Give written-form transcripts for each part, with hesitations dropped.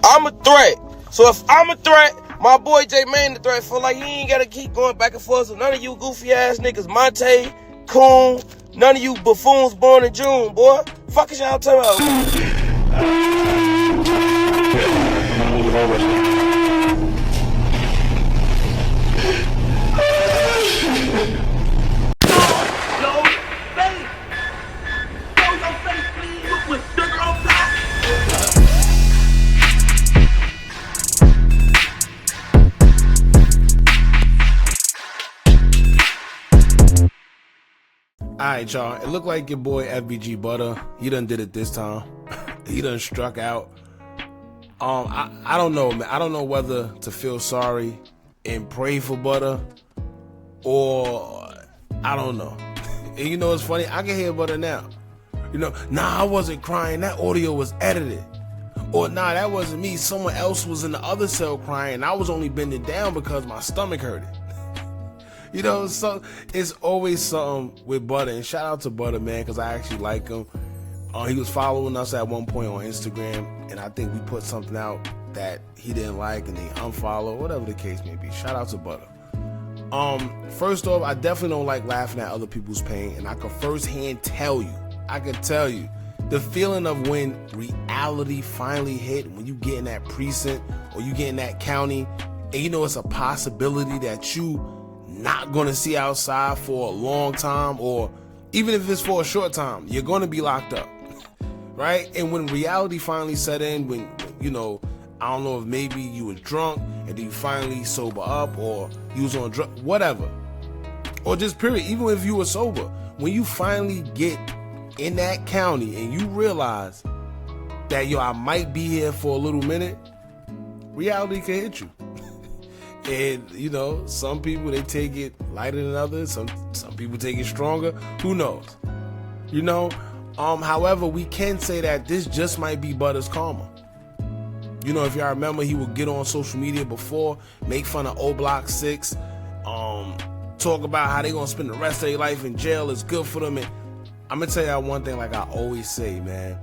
I'm a threat. So if I'm a threat, my boy J Main the threat. Feel like he ain't gotta keep going back and forth with none of you goofy ass niggas. Monte, Coon, none of you buffoons born in June, boy. Fuck is y'all talking about? I'm gonna move it over. Alright, y'all, it looked like your boy FBG Butta, he done did it this time. He done struck out. I don't know, man. I don't know whether to feel sorry and pray for Butta, or I don't know. And you know what's funny? I can hear Butta now. You know, nah, I wasn't crying. That audio was edited. Or nah, that wasn't me. Someone else was in the other cell crying. I was only bending down because my stomach hurted. You know, so it's always something with Butta, and shout out to Butta, man, because I actually like him. He was following us at one point on Instagram, and I think we put something out that he didn't like, and they unfollowed, whatever the case may be. Shout out to Butta. First off, I definitely don't like laughing at other people's pain, and I can firsthand tell you, the feeling of when reality finally hit, when you get in that precinct or you get in that county, and you know it's a possibility that you not gonna see outside for a long time, or even if it's for a short time, you're gonna be locked up, right? And when reality finally set in, when you know, I don't know if maybe you was drunk and then you finally sober up, or you was on drug, whatever, or just period, even if you were sober, when you finally get in that county and you realize that, yo, I might be here for a little minute, reality can hit you. And you know, some people, they take it lighter than others. Some people take it stronger. Who knows? You know. However, we can say that this just might be Butta's karma. You know, if y'all remember, he would get on social media before, make fun of O Block 6, talk about how they gonna spend the rest of their life in jail. It's good for them. And I'm gonna tell y'all one thing, like I always say, man.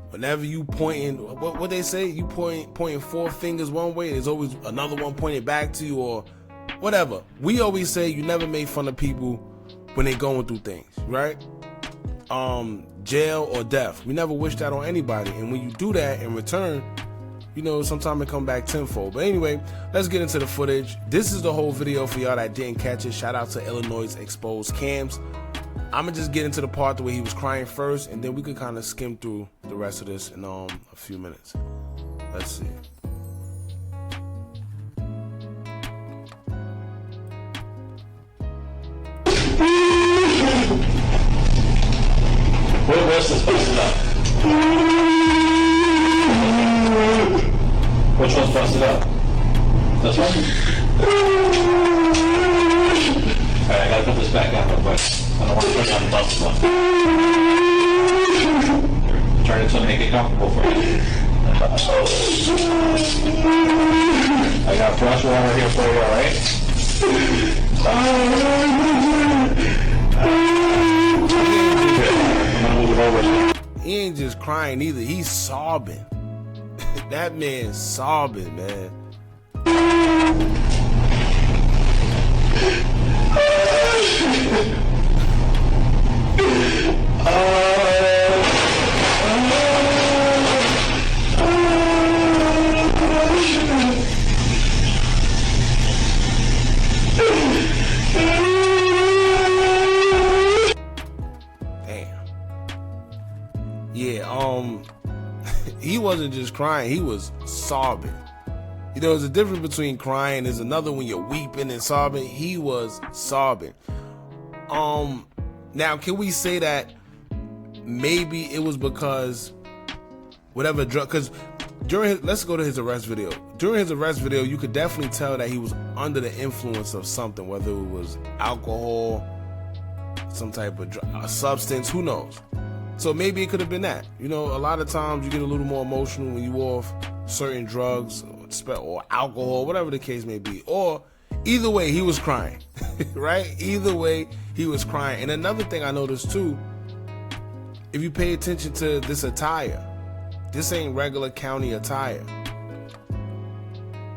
Whenever you pointing, what they say, you pointing four fingers one way, there's always another one pointed back to you, or whatever. We always say you never make fun of people when they going through things, right? Jail or death. We never wish that on anybody. And when you do that in return, you know, sometimes it come back tenfold. But anyway, let's get into the footage. This is the whole video for y'all that didn't catch it. Shout out to Illinois Exposed Cams. I'm gonna just get into the part where he was crying first, and then we could kind of skim through the rest of this in a few minutes. Let's see. Where's the busted up? Which one's busted up? This one? Alright, I gotta put this back down real quick. I don't want to push on the busted one. Turn it to make it comfortable for you. I got fresh water here for you, alright? I'm gonna move it over. He ain't just crying either. He's sobbing. That man's sobbing, man. He wasn't just crying, he was sobbing. You know, there's a difference between crying, there's another when you're weeping and sobbing. He was sobbing. Now, can we say that maybe it was because whatever drug, because during his, let's go to his arrest video. During his arrest video, you could definitely tell that he was under the influence of something, whether it was alcohol, some type of a substance, who knows? So maybe it could have been that. You know, a lot of times you get a little more emotional when you off certain drugs or alcohol, whatever the case may be. Or either way, he was crying, right? Either way, he was crying. And another thing I noticed too, if you pay attention to this attire, this ain't regular county attire.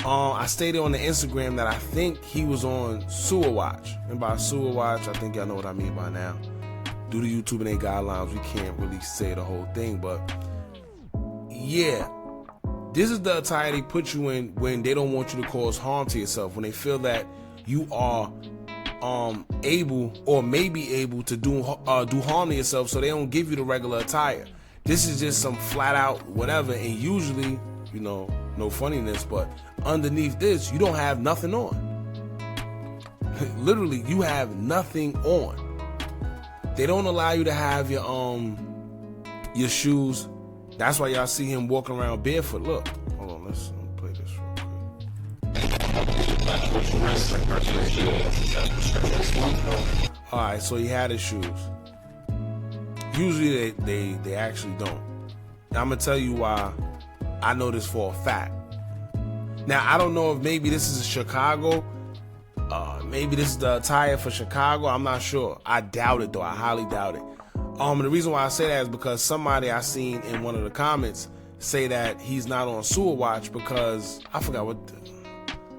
I stated on the Instagram that I think he was on Sewer Watch. And by Sewer Watch, I think y'all know what I mean by now. Due to YouTube and their guidelines, we can't really say the whole thing. But yeah, this is the attire they put you in when they don't want you to cause harm to yourself. When they feel that you are able or maybe able to do harm to yourself, so they don't give you the regular attire. This is just some flat out whatever. And usually, you know, no funniness, but underneath this, you don't have nothing on. Literally, you have nothing on. They don't allow you to have your shoes. That's why y'all see him walking around barefoot. Look, hold on, let's play this real quick. All right, so he had his shoes. Usually they actually don't. Now I'm gonna tell you why I know this for a fact. Now I don't know if maybe this is Chicago. Maybe this is the attire for Chicago. I'm not sure. I doubt it though. I highly doubt it. And the reason why I say that is because somebody I seen in one of the comments say that he's not on Sewer Watch because I forgot what.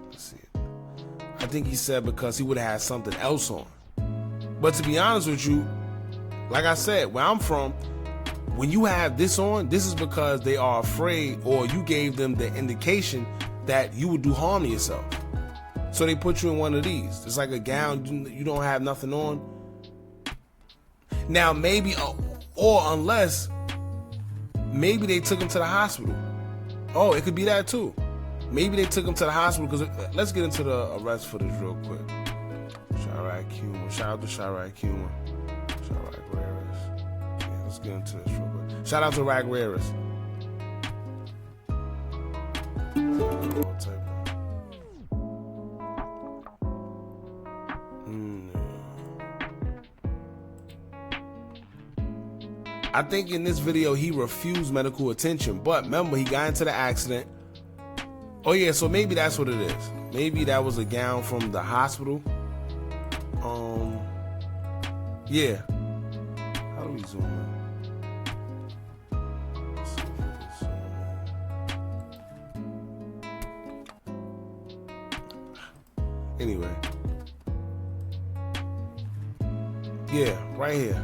Let's see. I think he said because he would have had something else on. But to be honest with you, like I said, where I'm from, when you have this on, this is because they are afraid, or you gave them the indication that you would do harm to yourself. So they put you in one of these. It's like a gown. You don't have nothing on. Now maybe, or unless, maybe they took him to the hospital. Oh, it could be that too. Maybe they took him to the hospital because let's get into the arrest footage real quick. Shout out to Chirac Humor. Chirac Rares. Yeah, let's get into this real quick. Shout out to Rack Rares. I think in this video he refused medical attention, but remember he got into the accident. Oh yeah, so maybe that's what it is. Maybe that was a gown from the hospital. Yeah. How do we zoom in? Let's see if we can zoom in. Anyway. Yeah, right here.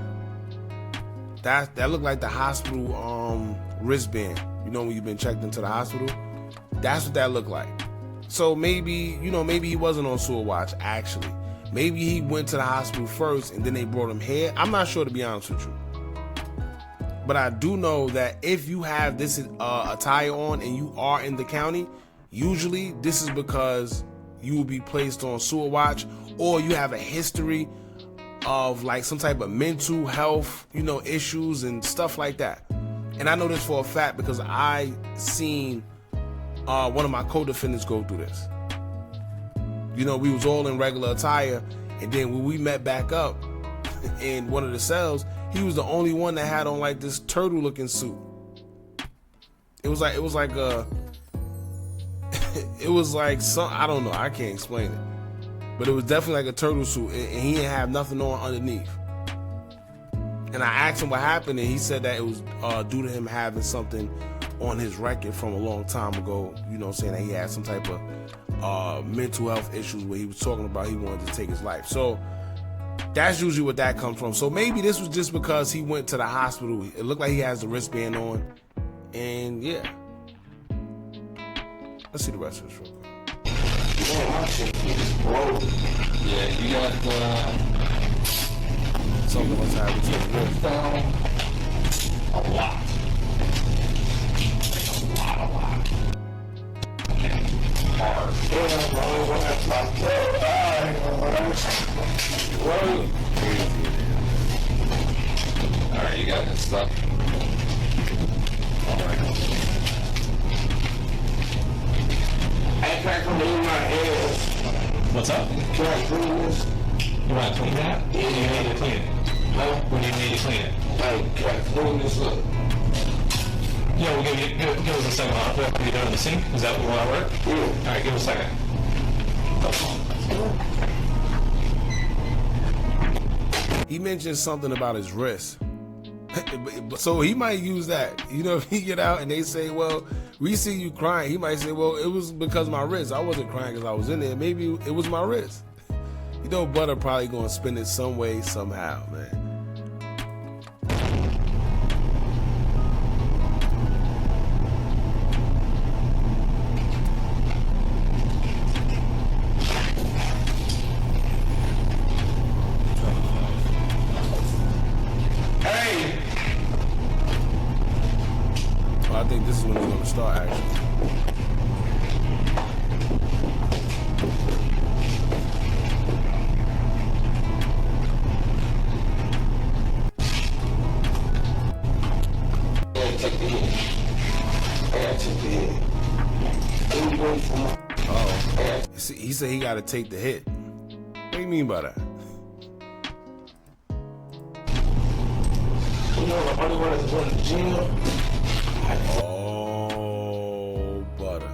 That looked like the hospital wristband. You know when you've been checked into the hospital? That's what that looked like. So maybe, you know, maybe he wasn't on Sewer Watch actually. Maybe he went to the hospital first and then they brought him here. I'm not sure, to be honest with you. But I do know that if you have this attire on and you are in the county, usually this is because you will be placed on Sewer Watch, or you have a history of like some type of mental health, you know, issues and stuff like that. And I know this for a fact because I seen one of my co-defendants go through this. You know, we was all in regular attire, and then when we met back up in one of the cells, he was the only one that had on like this turtle looking suit. It was like some, I don't know, I can't explain it. But it was definitely like a turtle suit, and he didn't have nothing on underneath. And I asked him what happened, and he said that it was due to him having something on his record from a long time ago, you know, saying that he had some type of mental health issues where he was talking about he wanted to take his life. So that's usually what that comes from. So maybe this was just because he went to the hospital. It looked like he has the wristband on. And yeah. Let's see the rest of this real quick. Yeah, you got something was happening to his wrist. A lot. Alright, you got this stuff. Alright. I can't clean my ears. What's up? Can I clean this? You want to clean that? When do you need to clean it? Huh? When do you need to clean it? Like, can I clean this up? Yeah, we'll give us a second. I'll put you down in the sink. Is that what will work? Yeah. Alright, give us a second. He mentioned something about his wrist. So he might use that. You know, if he get out and they say, well, we see you crying, he might say, well, it was because of my wrist. I wasn't crying because I was in there. Maybe it was my wrist. You know, Butta probably gonna spin it some way, somehow, man. I think this is when he's gonna start action. Oh, he said he gotta take the hit. What do you mean by that? You know, the only one that's going to jail. Oh, Butta.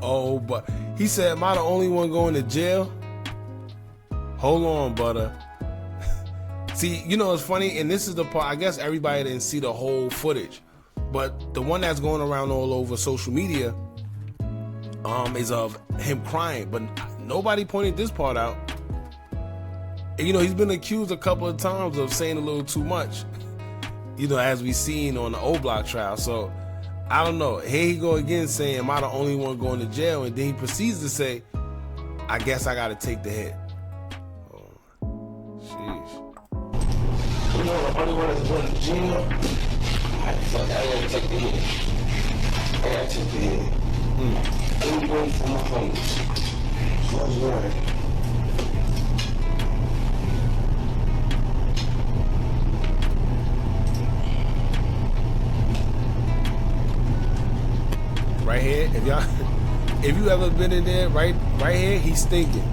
Oh, but he said, am I the only one going to jail? Hold on, Butta. See, you know, it's funny, and this is the part, I guess everybody didn't see the whole footage, but the one that's going around all over social media is of him crying, but nobody pointed this part out. And, you know, he's been accused a couple of times of saying a little too much, you know, as we seen on the O Block trial. So I don't know. Here he go again saying, am I the only one going to jail? And then he proceeds to say, I guess I got to take the hit. Oh, sheesh. You know, the only one that's going to jail. I gotta take the hit. I gotta take the hit. I'm going for my homies. That's right. Right here, if you ever been in there, right here, he's thinking.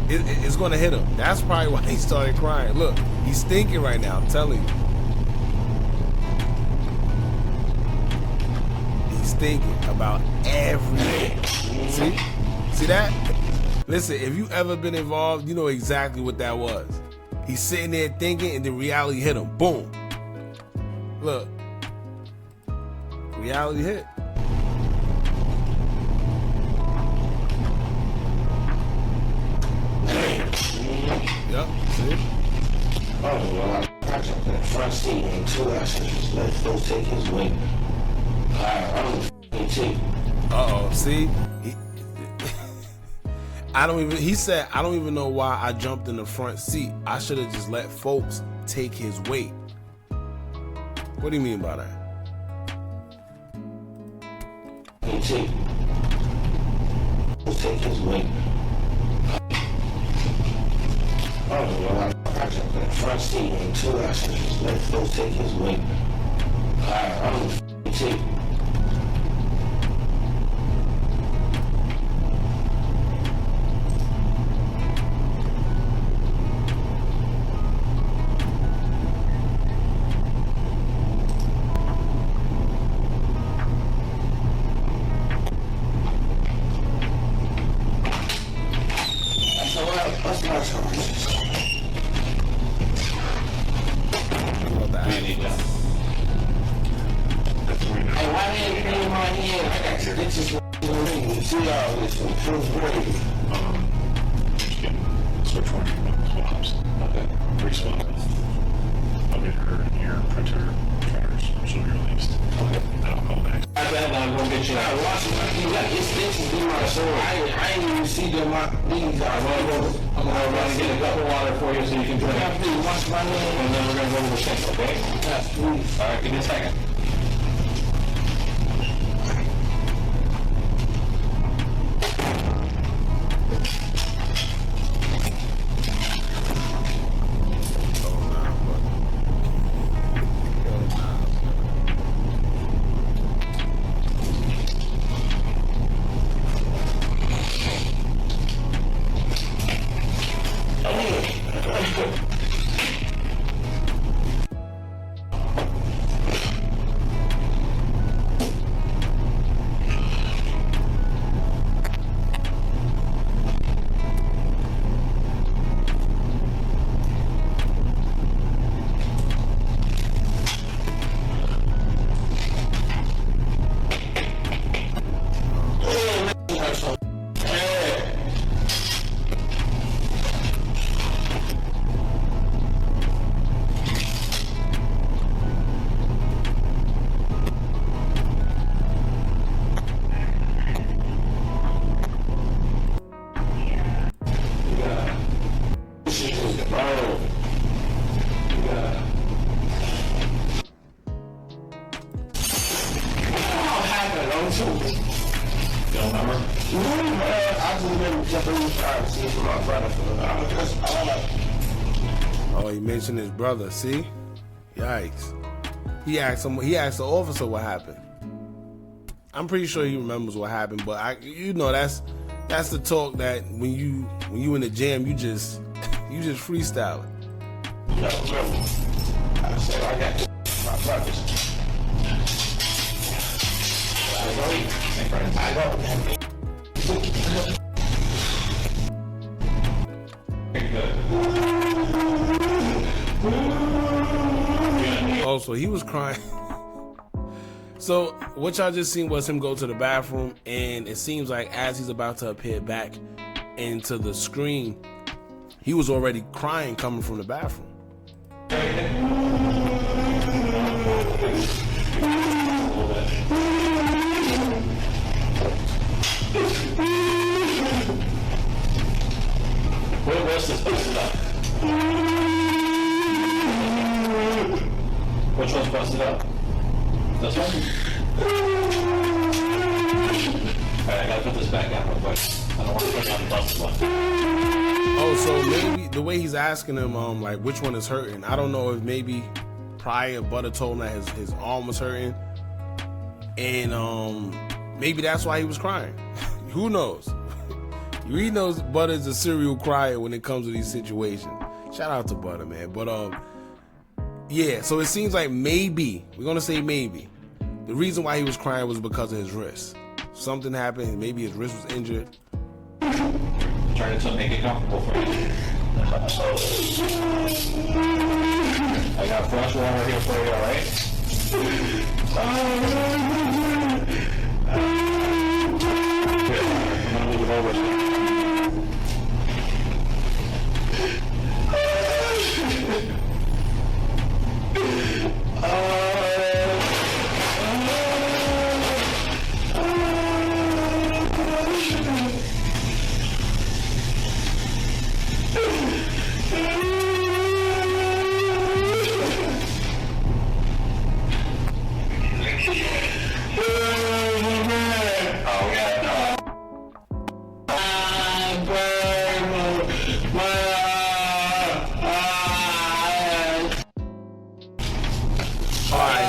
It's gonna hit him. That's probably why he started crying. Look, he's thinking right now, I'm telling you. He's thinking about everything. See that? Listen, if you ever been involved, you know exactly what that was. He's sitting there thinking, and the reality hit him. Boom. Look. Reality hit. Yep, see? Oh, well, I jumped in the front seat and I should just let Phil take his weight. I'm f***ing cheap. Uh-oh, see? He said, I don't even know why I jumped in the front seat. I should have just let folks take his weight. What do you mean by that? Cheap. Take his weight. Oh, well, I jumped in the front seat and I should just let Phil take his weight. I'm f***ing cheap. What's my charges? Hey, why didn't you pay my hand? I got your bitches in $2 from first grade. Switch one swaps. Okay. 3 swaps. I'll get her in your printer, printers, so you're released. Okay. And I'll call back. I bet I'm gonna get you out. You got your stitches in my sword. I ain't even see them. These are I'm gonna run and get a cup of water for you so you can drink. Please wash my hands. And then we're gonna go to the sink, okay? Yes, please. Alright, give me a second. You don't remember? I just remember jumping trying to see for my brother. Oh, he mentioned his brother. See? Yikes. He asked the officer what happened. I'm pretty sure he remembers what happened, but that's the talk that when you in the jam, you just freestyle it. No, I said I got my brothers. I go. Oh, so he was crying. So what y'all just seen was him go to the bathroom, and it seems like as he's about to appear back into the screen, he was already crying coming from the bathroom. What's this busted up? Which one's busted up? This one? Alright, I gotta put this back out real quick. I don't want to put it on the busted one. Oh, so maybe the way he's asking him, like which one is hurting. I don't know if maybe prior Butta told him that his arm was hurting, and maybe that's why he was crying. Who knows? He knows Butta's a serial crier when it comes to these situations. Shout out to Butta, man. But yeah. So it seems like maybe we're gonna say maybe the reason why he was crying was because of his wrist. Something happened. Maybe his wrist was injured. Trying to make it comfortable for you. I got fresh water here for you, alright? I'm gonna move it over.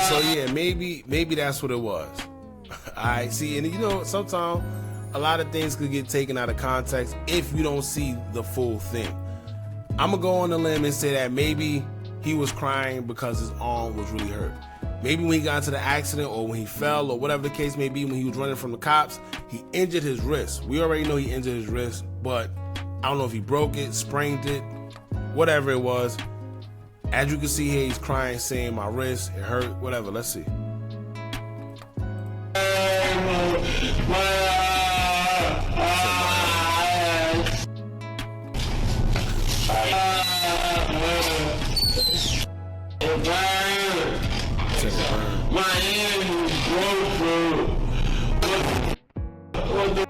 So yeah, maybe that's what it was. I see, and sometimes a lot of things could get taken out of context if you don't see the full thing. I'm gonna go on the limb and say that maybe he was crying because his arm was really hurt. Maybe when he got into the accident or when he fell or whatever the case may be, when he was running from the cops, he injured his wrist. We already know he injured his wrist, but I don't know if he broke it, sprained it, whatever it was. As you can see here, he's crying, saying my wrist, it hurt, whatever. Let's see. My hand is broken. What the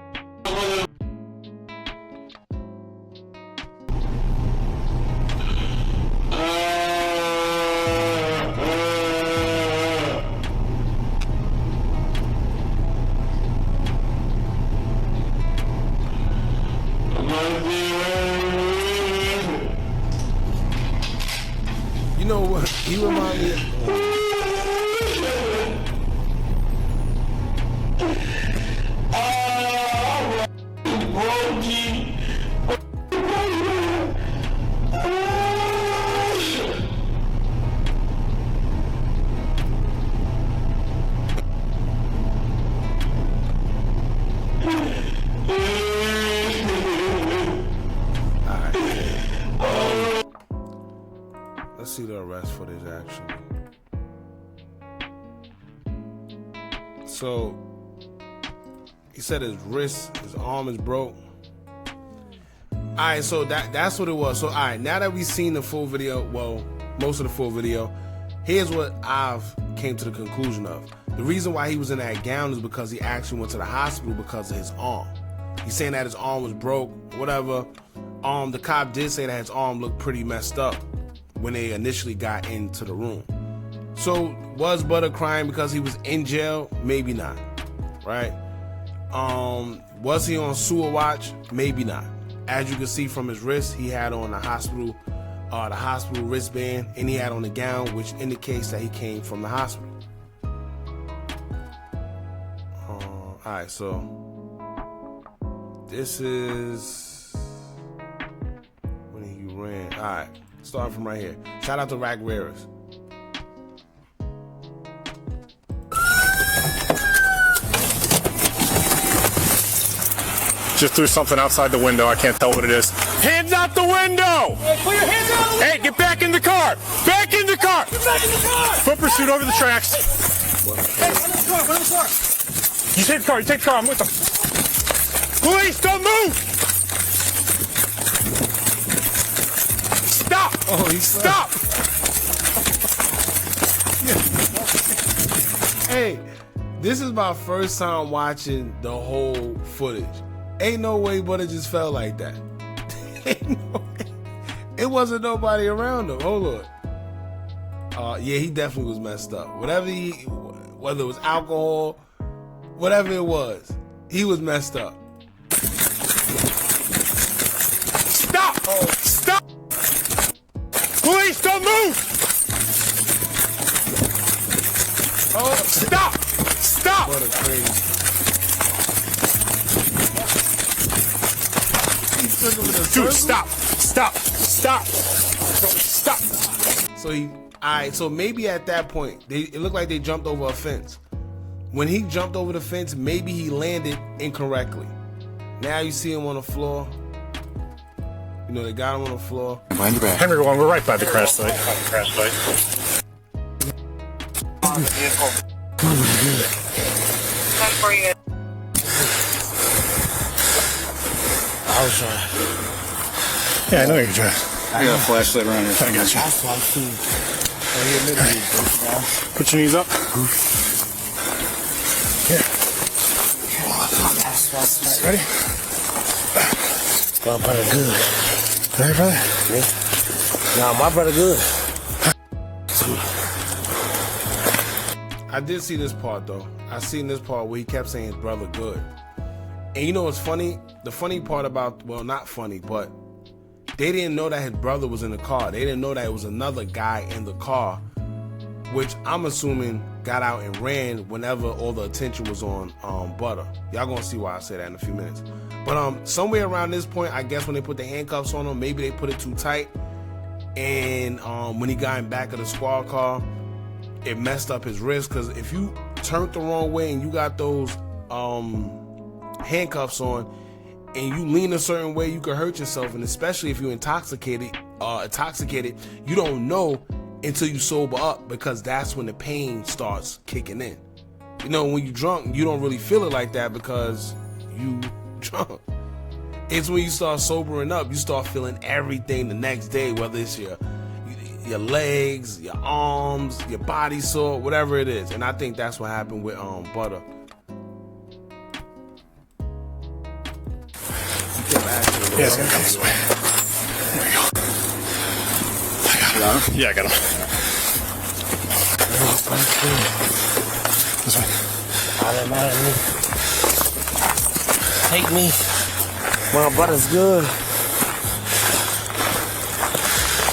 You know what? He remind me of... Let's see the arrest footage actually. So he said his wrist, his arm is broke. Alright, so that's what it was. So alright, now that we've seen the full video, well, most of the full video, here's what I've came to the conclusion of. The reason why he was in that gown is because he actually went to the hospital because of his arm. He's saying that his arm was broke, whatever. The cop did say that his arm looked pretty messed up when they initially got into the room. So was Butta crying because he was in jail? Maybe not. right? Was he on sewer watch? Maybe not. As you can see from his wrist, he had on the hospital wristband, and he had on the gown, which indicates that he came from the hospital. All right, so this is when he ran. All right, starting from right here. Shout out to Rack Wearers. Just threw something outside the window. I can't tell what it is. Hands out the window! Hey, put your hands out! Hey, get back in the car! Back in the car! Get back in the car! Foot pursuit over the tracks. Hey, run in the car, run in the car! You take the car, you take the car. I'm with them. Police, don't move! Stop! Oh, he's Stop! Hey, this is my first time watching the whole footage. Ain't no way Butta just felt like that. Ain't no way. It wasn't nobody around him. Hold on. Yeah, he definitely was messed up. Whether it was alcohol, whatever it was, he was messed up. Stop! Oh. Stop! Police, don't move! Oh, Stop! Stop! Butta crazy. Dude, stop! Stop! Stop! Stop! So maybe at that point, it looked like they jumped over a fence. When he jumped over the fence, maybe he landed incorrectly. Now you see him on the floor. You know, they got him on the floor. Henry, we're right by the crash site. I was trying. Yeah, I know you're trying. I got a flashlight around here. I got you. That's what I'm seeing. Put your knees up. Here. Ready? My brother good. Ready, brother? Nah, my brother good. I did see this part though. I seen this part where he kept saying his brother good. And you know what's funny? The funny part about, well, not funny, but they didn't know that his brother was in the car. They didn't know that it was another guy in the car, which I'm assuming got out and ran whenever all the attention was on Butta. Y'all gonna see why I say that in a few minutes. But somewhere around this point, I guess when they put the handcuffs on him, maybe they put it too tight. And when he got in back of the squad car, it messed up his wrist. Because if you turned the wrong way and you got those handcuffs on and you lean a certain way, you could hurt yourself. And especially if you're intoxicated, you don't know until you sober up, because that's when the pain starts kicking in. You know, when you're drunk, you don't really feel it like that because you drunk. It's when you start sobering up, you start feeling everything the next day, whether it's your legs, your arms, your body sore, whatever it is. And I think that's what happened with Butta. Yeah, it's gonna come this way. There we go. I got him. Yeah, I got him. This way. All that matter to me. Take me. My brother's good.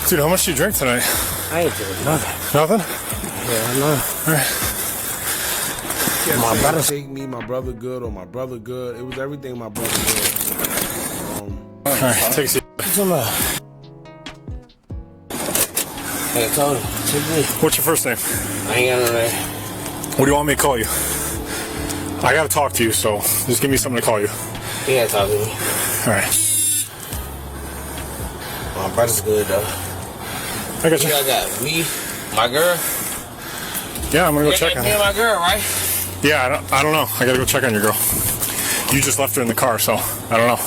Dude, how much did you drink tonight? I ain't doing nothing. Nothing? Yeah, no. All right. My brother take me, my brother good, or my brother good. It was everything my brother good. All right, take a seat. Come on. Hey, Tony, take me. What's your first name? I ain't got no name. What do you want me to call you? I gotta talk to you, so just give me something to call you. You gotta talk to me. All right. My brother's good, though. I got you. I got me, my girl. Yeah, I'm gonna go check on me and her. my girl, right? Yeah, I don't know. I gotta go check on your girl. You just left her in the car, so I don't know.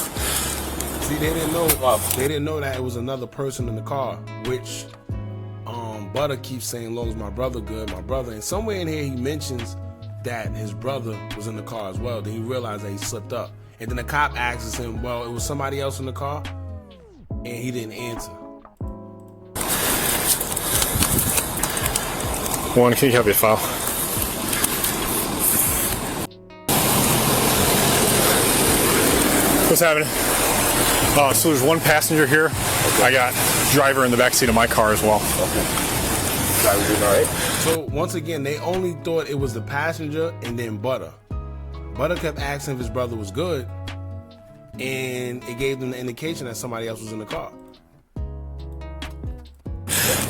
See, they didn't know that it was another person in the car, which Butta keeps saying, long as my brother good, my brother. And somewhere in here he mentions that his brother was in the car as well. Then he realized that he slipped up. And then the cop asks him, well, it was somebody else in the car? And he didn't answer. One, can you have your file? What's happening? So there's one passenger here. I got driver in the back seat of my car as well. Okay. Driver doing all right? So once again, they only thought it was the passenger and then Butta. Butta kept asking if his brother was good, and it gave them the indication that somebody else was in the car.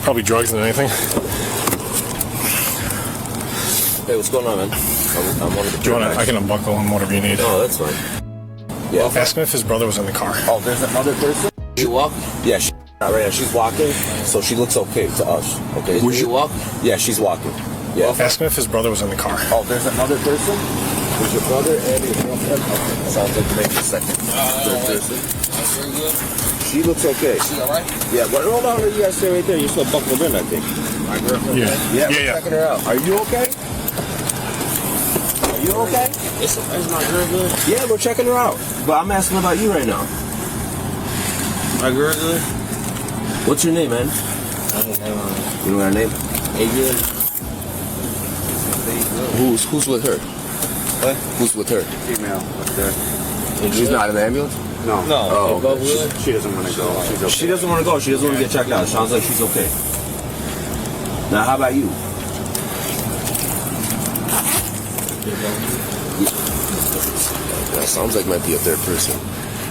Probably drugs than anything. Hey, what's going on, man? I'm one of the. Do you want to? I can unbuckle him, whatever you need. No, that's fine. Yeah. Ask him if his brother was in the car. Oh, there's another person? She walk? Yeah, she's not right now. She's walking, so she looks okay to us. Okay. Would you walk? Yeah, she's walking. Yeah. Ask him if his brother was in the car. Oh, there's another person? There's your brother and your girlfriend? Okay. Sounds like maybe a second. Third person. That's very good. She looks okay. She all right? Yeah, but hold on, you guys stay right there. You're still buckled in, I think. My girlfriend. Yeah. Yeah, we're checking her out. Are you okay? Are you okay? It's my girl good. Yeah, we're checking her out. But I'm asking about you right now. My girl good. What's your name, man? I don't know. You know her name? Hey, good. Who's with her? What? Who's with her? Female up there. She's not in the ambulance? No. No. Oh, They both okay. good? She doesn't want to go. She's okay. She doesn't want to go. She doesn't want to get checked out. Sounds like she's okay. Now, how about you? That sounds like might be a third person.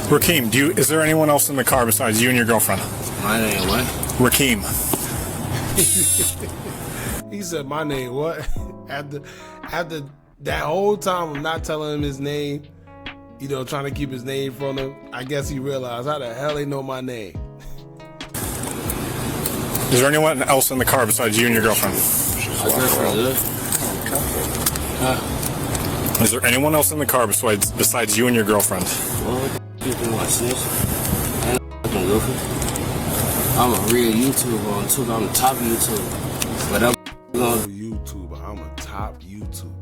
Rakeem, is there anyone else in the car besides you and your girlfriend? My name what? Rakeem. He said, "My name what?" after that whole time of not telling him his name, you know, trying to keep his name from him, I guess he realized, how the hell they know my name? Is there anyone else in the car besides you and your girlfriend? My girlfriend good. Is there anyone else in the car besides you and your girlfriend? Well, you can watch this. And my girlfriend. I'm a real YouTuber on YouTube. I'm the top of YouTube. But I'm Oh, YouTuber. I'm a top YouTuber.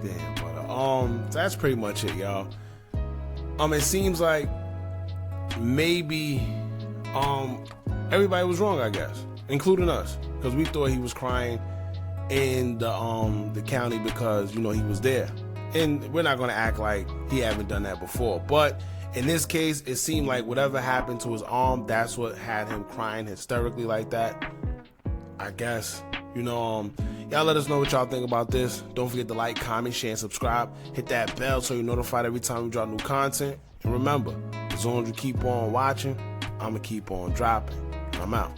Damn, but that's pretty much it, y'all. It seems like maybe everybody was wrong, I guess, including us, because we thought he was crying in the county because, you know, he was there. And we're not gonna act like he haven't done that before. But in this case, it seemed like whatever happened to his arm, that's what had him crying hysterically like that. I guess. You know, y'all let us know what y'all think about this. Don't forget to like, comment, share, and subscribe. Hit that bell so you're notified every time we drop new content. And remember, as long as you keep on watching, I'ma keep on dropping. I'm out.